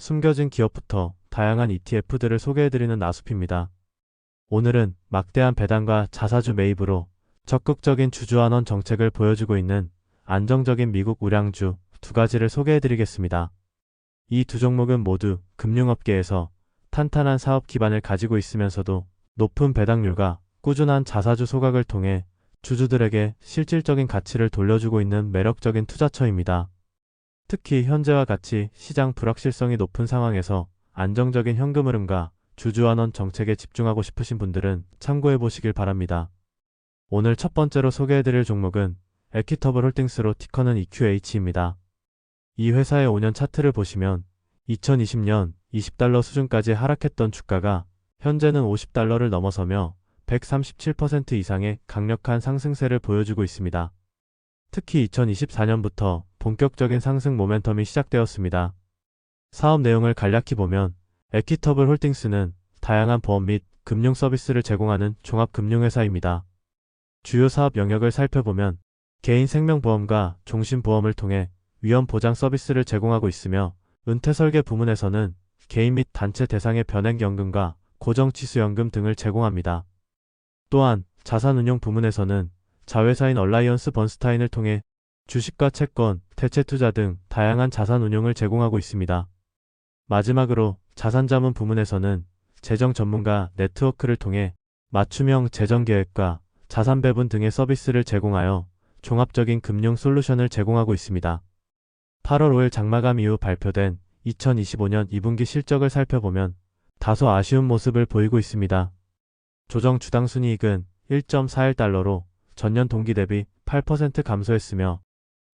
숨겨진 기업부터 다양한 ETF들을 소개해드리는 나숲입니다. 오늘은 막대한 배당과 자사주 매입으로 적극적인 주주환원 정책을 보여주고 있는 안정적인 미국 우량주 두 가지를 소개해드리겠습니다. 이 두 종목은 모두 금융업계에서 탄탄한 사업 기반을 가지고 있으면서도 높은 배당률과 꾸준한 자사주 소각을 통해 주주들에게 실질적인 가치를 돌려주고 있는 매력적인 투자처입니다. 특히 현재와 같이 시장 불확실성이 높은 상황에서 안정적인 현금 흐름과 주주환원 정책에 집중하고 싶으신 분들은 참고해 보시길 바랍니다. 오늘 첫 번째로 소개해드릴 종목은 에퀴터블 홀딩스로 티커는 EQH입니다. 이 회사의 5년 차트를 보시면 2020년 20달러 수준까지 하락했던 주가가 현재는 50달러를 넘어서며 137% 이상의 강력한 상승세를 보여주고 있습니다. 특히 2024년부터 본격적인 상승 모멘텀이 시작되었습니다. 사업 내용을 간략히 보면 에퀴터블 홀딩스는 다양한 보험 및 금융 서비스를 제공하는 종합금융회사입니다. 주요 사업 영역을 살펴보면 개인 생명보험과 종신보험을 통해 위험 보장 서비스를 제공하고 있으며 은퇴설계 부문에서는 개인 및 단체 대상의 변액연금과 고정치수연금 등을 제공합니다. 또한 자산운용 부문에서는 자회사인 얼라이언스 번스타인을 통해 주식과 채권, 대체투자 등 다양한 자산운용을 제공하고 있습니다. 마지막으로 자산자문 부문에서는 재정 전문가 네트워크를 통해 맞춤형 재정계획과 자산배분 등의 서비스를 제공하여 종합적인 금융 솔루션을 제공하고 있습니다. 8월 5일 장마감 이후 발표된 2025년 2분기 실적을 살펴보면 다소 아쉬운 모습을 보이고 있습니다. 조정 주당 순이익은 1.41달러로 전년 동기 대비 8% 감소했으며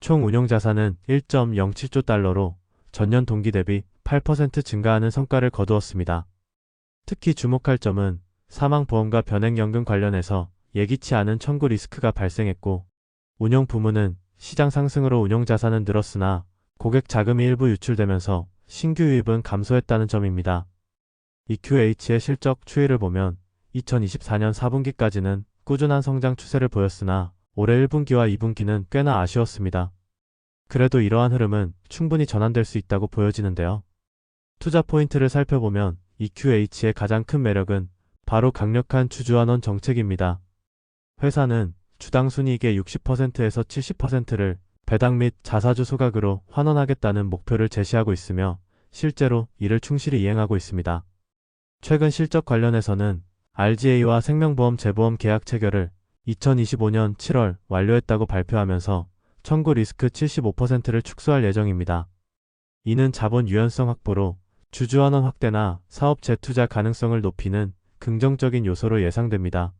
총 운용자산은 1.07조 달러로 전년 동기 대비 8% 증가하는 성과를 거두었습니다. 특히 주목할 점은 사망보험과 변액연금 관련해서 예기치 않은 청구 리스크가 발생했고 운용 부문은 시장 상승으로 운용자산은 늘었으나 고객 자금이 일부 유출되면서 신규 유입은 감소했다는 점입니다. EQH의 실적 추이를 보면 2024년 4분기까지는 꾸준한 성장 추세를 보였으나 올해 1분기와 2분기는 꽤나 아쉬웠습니다. 그래도 이러한 흐름은 충분히 전환될 수 있다고 보여지는데요. 투자 포인트를 살펴보면 EQH의 가장 큰 매력은 바로 강력한 주주환원 정책입니다. 회사는 주당 순이익의 60%에서 70%를 배당 및 자사주 소각으로 환원하겠다는 목표를 제시하고 있으며 실제로 이를 충실히 이행하고 있습니다. 최근 실적 관련해서는 RGA와 생명보험 재보험 계약 체결을 2025년 7월 완료했다고 발표하면서 청구 리스크 75%를 축소할 예정입니다. 이는 자본 유연성 확보로 주주환원 확대나 사업 재투자 가능성을 높이는 긍정적인 요소로 예상됩니다.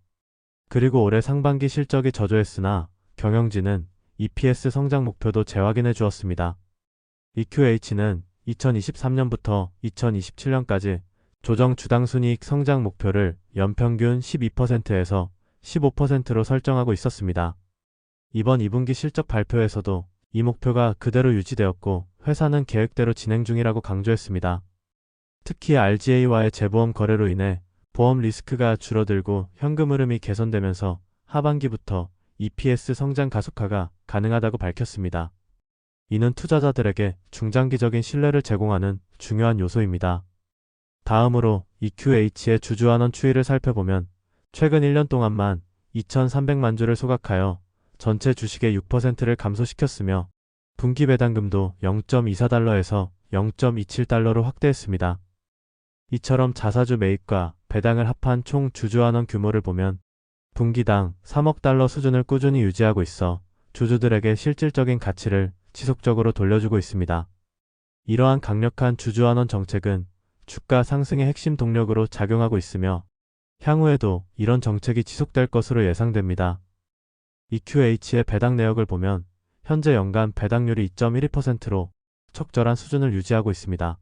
그리고 올해 상반기 실적이 저조했으나 경영진은 EPS 성장 목표도 재확인해 주었습니다. EQH는 2023년부터 2027년까지 조정 주당 순이익 성장 목표를 연평균 12%에서 15%로 설정하고 있었습니다. 이번 2분기 실적 발표에서도 이 목표가 그대로 유지되었고 회사는 계획대로 진행 중이라고 강조했습니다. 특히 RGA와의 재보험 거래로 인해 보험 리스크가 줄어들고 현금 흐름이 개선되면서 하반기부터 EPS 성장 가속화가 가능하다고 밝혔습니다. 이는 투자자들에게 중장기적인 신뢰를 제공하는 중요한 요소입니다. 다음으로 EQH의 주주환원 추이를 살펴보면 최근 1년 동안만 2,300만 주를 소각하여 전체 주식의 6%를 감소시켰으며 분기 배당금도 0.24달러에서 0.27달러로 확대했습니다. 이처럼 자사주 매입과 배당을 합한 총 주주환원 규모를 보면 분기당 3억 달러 수준을 꾸준히 유지하고 있어 주주들에게 실질적인 가치를 지속적으로 돌려주고 있습니다. 이러한 강력한 주주환원 정책은 주가 상승의 핵심 동력으로 작용하고 있으며 향후에도 이런 정책이 지속될 것으로 예상됩니다. EQH의 배당 내역을 보면 현재 연간 배당률이 2.12%로 적절한 수준을 유지하고 있습니다.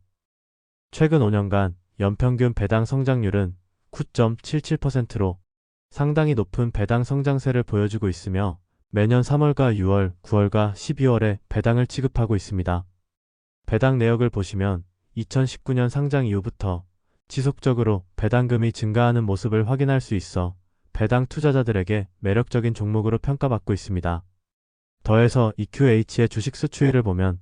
최근 5년간 연평균 배당 성장률은 9.77%로 상당히 높은 배당 성장세를 보여주고 있으며 매년 3월과 6월, 9월과 12월에 배당을 지급하고 있습니다. 배당 내역을 보시면 2019년 상장 이후부터 지속적으로 배당금이 증가하는 모습을 확인할 수 있어 배당 투자자들에게 매력적인 종목으로 평가받고 있습니다. 더해서 EQH의 주식 수추위를 보면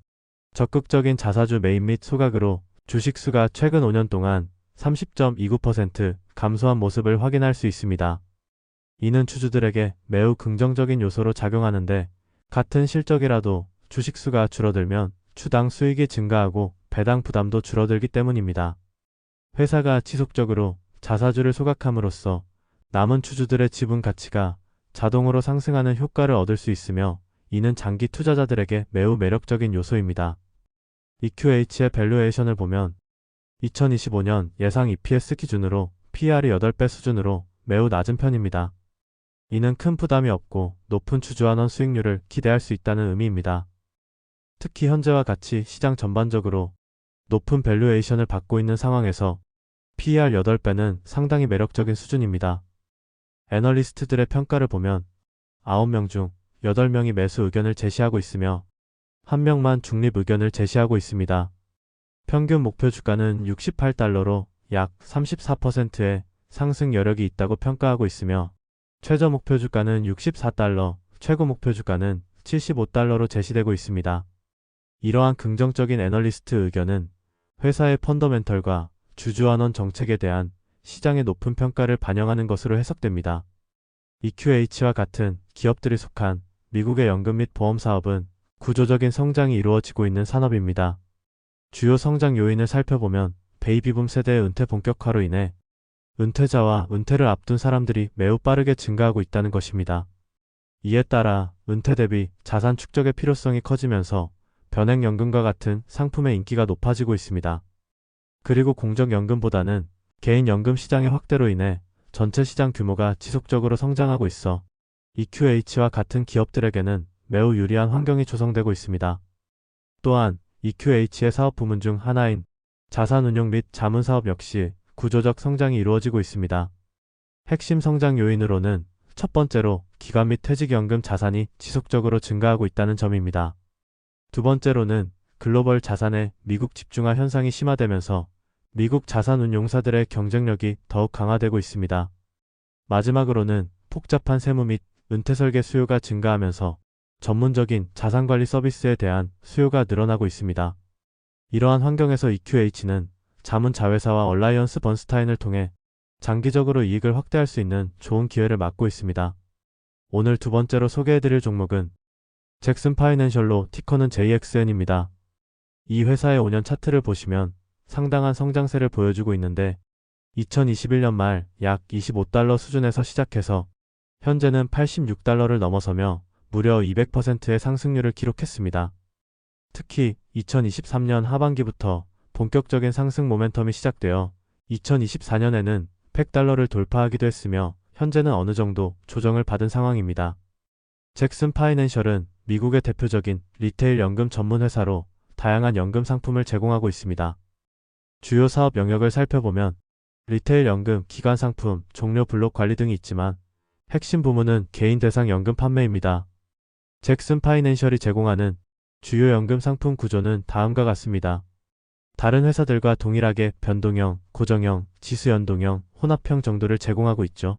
적극적인 자사주 매입 및 소각으로 주식수가 최근 5년 동안 30.29% 감소한 모습을 확인할 수 있습니다. 이는 주주들에게 매우 긍정적인 요소로 작용하는데, 같은 실적이라도 주식수가 줄어들면 주당 수익이 증가하고 배당 부담도 줄어들기 때문입니다. 회사가 지속적으로 자사주를 소각함으로써 남은 주주들의 지분 가치가 자동으로 상승하는 효과를 얻을 수 있으며, 이는 장기 투자자들에게 매우 매력적인 요소입니다. EQH의 밸류에이션을 보면 2025년 예상 EPS 기준으로 PER이 8배 수준으로 매우 낮은 편입니다. 이는 큰 부담이 없고 높은 주주환원 수익률을 기대할 수 있다는 의미입니다. 특히 현재와 같이 시장 전반적으로 높은 밸류에이션을 받고 있는 상황에서 PER 8배는 상당히 매력적인 수준입니다. 애널리스트들의 평가를 보면 9명 중 8명이 매수 의견을 제시하고 있으며 1명만 중립 의견을 제시하고 있습니다. 평균 목표 주가는 68달러로 약 34%의 상승 여력이 있다고 평가하고 있으며, 최저 목표 주가는 64달러, 최고 목표 주가는 75달러로 제시되고 있습니다. 이러한 긍정적인 애널리스트 의견은 회사의 펀더멘털과 주주환원 정책에 대한 시장의 높은 평가를 반영하는 것으로 해석됩니다. EQH와 같은 기업들이 속한 미국의 연금 및 보험 사업은 구조적인 성장이 이루어지고 있는 산업입니다. 주요 성장 요인을 살펴보면 베이비붐 세대의 은퇴 본격화로 인해 은퇴자와 은퇴를 앞둔 사람들이 매우 빠르게 증가하고 있다는 것입니다. 이에 따라 은퇴 대비 자산 축적의 필요성이 커지면서 변액연금과 같은 상품의 인기가 높아지고 있습니다. 그리고 공적연금보다는 개인연금 시장의 확대로 인해 전체 시장 규모가 지속적으로 성장하고 있어 EQH와 같은 기업들에게는 매우 유리한 환경이 조성되고 있습니다. 또한 EQH의 사업 부문 중 하나인 자산운용 및 자문사업 역시 구조적 성장이 이루어지고 있습니다. 핵심 성장 요인으로는 첫 번째로 기관 및 퇴직연금 자산이 지속적으로 증가하고 있다는 점입니다. 두 번째로는 글로벌 자산의 미국 집중화 현상이 심화되면서 미국 자산운용사들의 경쟁력이 더욱 강화되고 있습니다. 마지막으로는 복잡한 세무 및 은퇴 설계 수요가 증가하면서 전문적인 자산관리 서비스에 대한 수요가 늘어나고 있습니다. 이러한 환경에서 EQH는 자문자회사와 얼라이언스 번스타인을 통해 장기적으로 이익을 확대할 수 있는 좋은 기회를 맞고 있습니다. 오늘 두 번째로 소개해드릴 종목은 잭슨 파이낸셜로 티커는 JXN입니다. 이 회사의 5년 차트를 보시면 상당한 성장세를 보여주고 있는데, 2021년 말 약 25달러 수준에서 시작해서 현재는 86달러를 넘어서며 무려 200%의 상승률을 기록했습니다. 특히 2023년 하반기부터 본격적인 상승 모멘텀이 시작되어 2024년에는 100달러를 돌파하기도 했으며 현재는 어느 정도 조정을 받은 상황입니다. 잭슨 파이낸셜은 미국의 대표적인 리테일 연금 전문 회사로 다양한 연금 상품을 제공하고 있습니다. 주요 사업 영역을 살펴보면 리테일 연금, 기관 상품, 종료 블록 관리 등이 있지만 핵심 부문은 개인 대상 연금 판매입니다. 잭슨 파이낸셜이 제공하는 주요 연금 상품 구조는 다음과 같습니다. 다른 회사들과 동일하게 변동형, 고정형, 지수연동형, 혼합형 정도를 제공하고 있죠.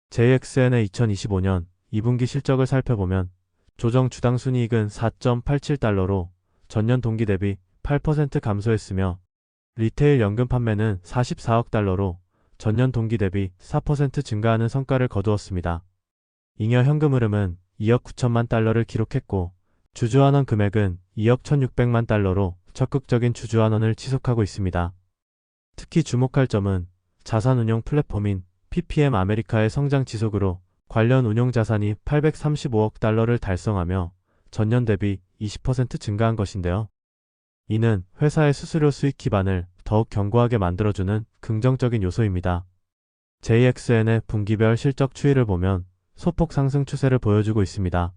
JXN의 2025년 2분기 실적을 살펴보면 조정 주당 순이익은 4.87달러로 전년 동기 대비 8% 감소했으며, 리테일 연금 판매는 44억 달러로 전년 동기 대비 4% 증가하는 성과를 거두었습니다. 잉여 현금 흐름은 2억 9천만 달러를 기록했고, 주주환원 금액은 2억 1,600만 달러로 적극적인 주주환원을 지속하고 있습니다. 특히 주목할 점은 자산운용 플랫폼인 PPM 아메리카의 성장 지속으로 관련 운용 자산이 835억 달러를 달성하며 전년 대비 20% 증가한 것인데요. 이는 회사의 수수료 수익 기반을 더욱 견고하게 만들어주는 긍정적인 요소입니다. JXN의 분기별 실적 추이를 보면 소폭 상승 추세를 보여주고 있습니다.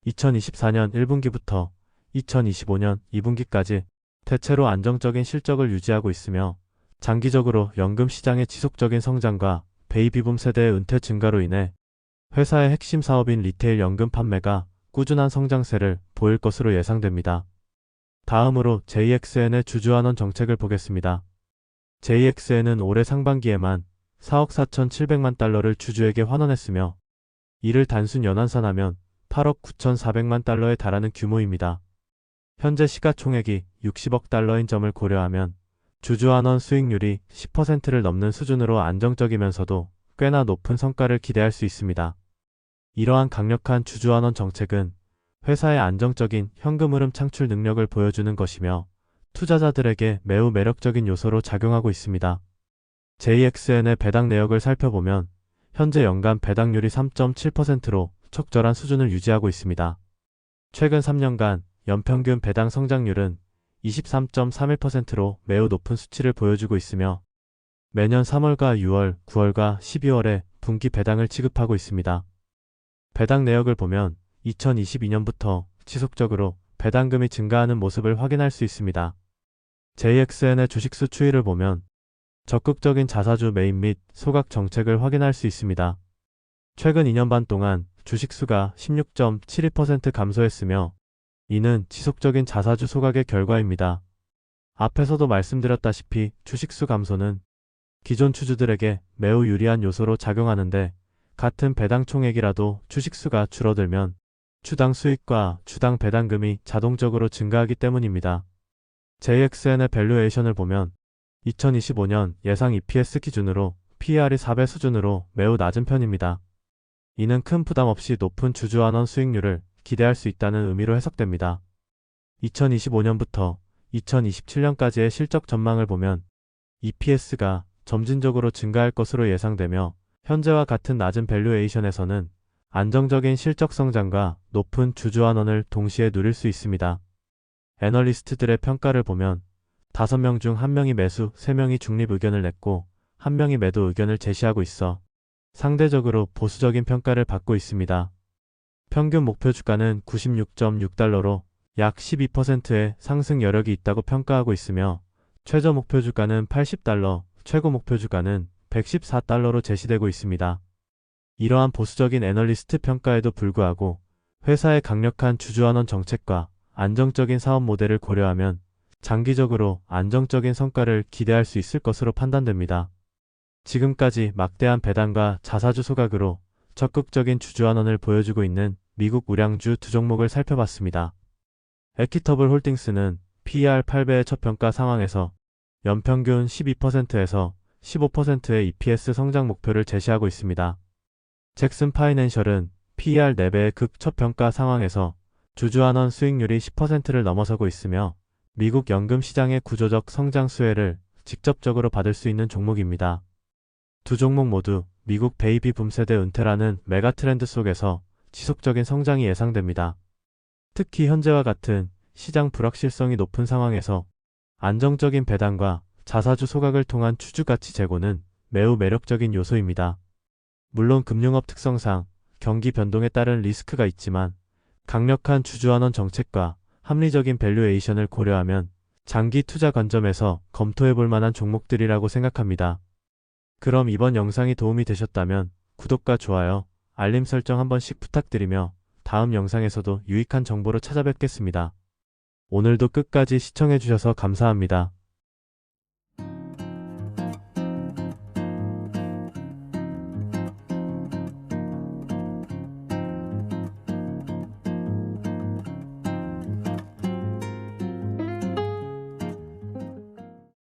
2024년 1분기부터 2025년 2분기까지 대체로 안정적인 실적을 유지하고 있으며, 장기적으로 연금 시장의 지속적인 성장과 베이비붐 세대의 은퇴 증가로 인해 회사의 핵심 사업인 리테일 연금 판매가 꾸준한 성장세를 보일 것으로 예상됩니다. 다음으로 JXN의 주주환원 정책을 보겠습니다. JXN은 올해 상반기에만 4억 4,700만 달러를 주주에게 환원했으며, 이를 단순 연환산하면 8억 9,400만 달러에 달하는 규모입니다. 현재 시가총액이 60억 달러인 점을 고려하면 주주환원 수익률이 10%를 넘는 수준으로 안정적이면서도 꽤나 높은 성과를 기대할 수 있습니다. 이러한 강력한 주주환원 정책은 회사의 안정적인 현금 흐름 창출 능력을 보여주는 것이며 투자자들에게 매우 매력적인 요소로 작용하고 있습니다. JXN의 배당 내역을 살펴보면 현재 연간 배당률이 3.7%로 적절한 수준을 유지하고 있습니다. 최근 3년간 연평균 배당 성장률은 23.31%로 매우 높은 수치를 보여주고 있으며 매년 3월과 6월, 9월과 12월에 분기 배당을 지급하고 있습니다. 배당 내역을 보면 2022년부터 지속적으로 배당금이 증가하는 모습을 확인할 수 있습니다. JXN의 주식수 추이를 보면 적극적인 자사주 매입 및 소각 정책을 확인할 수 있습니다. 최근 2년 반 동안 주식수가 16.72% 감소했으며 이는 지속적인 자사주 소각의 결과입니다. 앞에서도 말씀드렸다시피 주식수 감소는 기존 주주들에게 매우 유리한 요소로 작용하는데 같은 배당 총액이라도 주식수가 줄어들면 주당 수익과 주당 배당금이 자동적으로 증가하기 때문입니다. JXN의 밸류에이션을 보면 2025년 예상 EPS 기준으로 PER이 4배 수준으로 매우 낮은 편입니다. 이는 큰 부담 없이 높은 주주환원 수익률을 기대할 수 있다는 의미로 해석됩니다. 2025년부터 2027년까지의 실적 전망을 보면 EPS가 점진적으로 증가할 것으로 예상되며 현재와 같은 낮은 밸류에이션에서는 안정적인 실적 성장과 높은 주주환원을 동시에 누릴 수 있습니다. 애널리스트들의 평가를 보면 5명 중 1명이 매수, 3명이 중립 의견을 냈고 1명이 매도 의견을 제시하고 있어 상대적으로 보수적인 평가를 받고 있습니다. 평균 목표 주가는 96.6달러로 약 12%의 상승 여력이 있다고 평가하고 있으며 최저 목표 주가는 80달러, 최고 목표 주가는 114달러로 제시되고 있습니다. 이러한 보수적인 애널리스트 평가에도 불구하고 회사의 강력한 주주환원 정책과 안정적인 사업 모델을 고려하면 장기적으로 안정적인 성과를 기대할 수 있을 것으로 판단됩니다. 지금까지 막대한 배당과 자사주 소각으로 적극적인 주주환원을 보여주고 있는 미국 우량주 두 종목을 살펴봤습니다. 에퀴터블 홀딩스는 PER 8배의 저평가 상황에서 연평균 12%에서 15%의 EPS 성장 목표를 제시하고 있습니다. 잭슨 파이낸셜은 PER 4배의 극저평가 상황에서 주주환원 수익률이 10%를 넘어서고 있으며 미국 연금 시장의 구조적 성장 수혜를 직접적으로 받을 수 있는 종목입니다. 두 종목 모두 미국 베이비 붐 세대 은퇴라는 메가 트렌드 속에서 지속적인 성장이 예상됩니다. 특히 현재와 같은 시장 불확실성이 높은 상황에서 안정적인 배당과 자사주 소각을 통한 추주 가치 제고는 매우 매력적인 요소입니다. 물론 금융업 특성상 경기 변동에 따른 리스크가 있지만 강력한 주주환원 정책과 합리적인 밸류에이션을 고려하면 장기 투자 관점에서 검토해 볼 만한 종목들이라고 생각합니다. 그럼 이번 영상이 도움이 되셨다면 구독과 좋아요, 알림 설정 한 번씩 부탁드리며 다음 영상에서도 유익한 정보로 찾아뵙겠습니다. 오늘도 끝까지 시청해 주셔서 감사합니다.